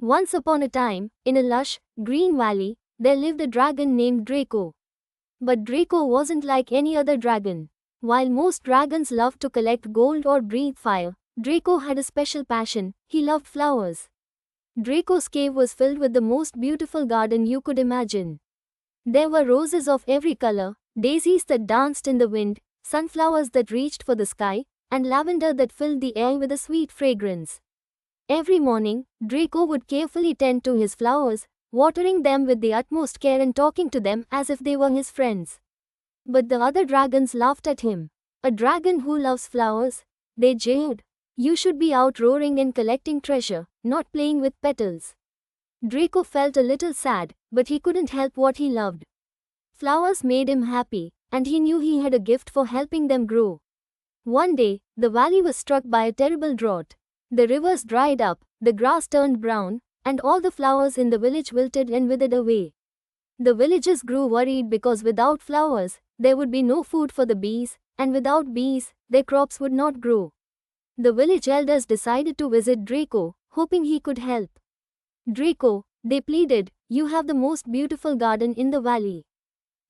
Once upon a time, in a lush, green valley, there lived a dragon named Draco. But Draco wasn't like any other dragon. While most dragons love to collect gold or breathe fire, Draco had a special passion. He loved flowers. Draco's cave was filled with the most beautiful garden you could imagine. There were roses of every color, daisies that danced in the wind, sunflowers that reached for the sky, and lavender that filled the air with a sweet fragrance. Every morning, Draco would carefully tend to his flowers, watering them with the utmost care and talking to them as if they were his friends. But the other dragons laughed at him. A dragon who loves flowers? They jeered. You should be out roaring and collecting treasure, not playing with petals. Draco felt a little sad, but he couldn't help what he loved. Flowers made him happy, and he knew he had a gift for helping them grow. One day, the valley was struck by a terrible drought. The rivers dried up, the grass turned brown, and all the flowers in the village wilted and withered away. The villagers grew worried because without flowers, there would be no food for the bees, and without bees, their crops would not grow. The village elders decided to visit Draco, hoping he could help. Draco, they pleaded, you have the most beautiful garden in the valley.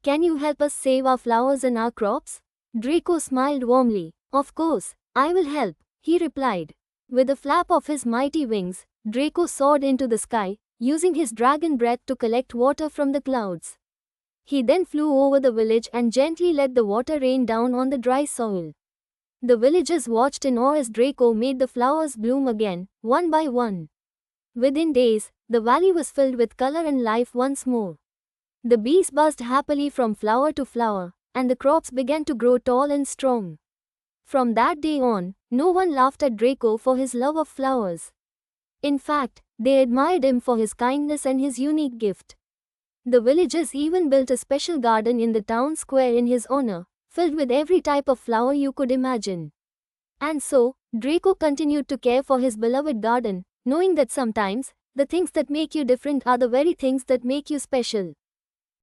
Can you help us save our flowers and our crops? Draco smiled warmly. Of course, I will help, he replied. With a flap of his mighty wings, Draco soared into the sky, using his dragon breath to collect water from the clouds. He then flew over the village and gently let the water rain down on the dry soil. The villagers watched in awe as Draco made the flowers bloom again, one by one. Within days, the valley was filled with color and life once more. The bees buzzed happily from flower to flower, and the crops began to grow tall and strong. From that day on, no one laughed at Draco for his love of flowers. In fact, they admired him for his kindness and his unique gift. The villagers even built a special garden in the town square in his honor, filled with every type of flower you could imagine. And so, Draco continued to care for his beloved garden, knowing that sometimes, the things that make you different are the very things that make you special.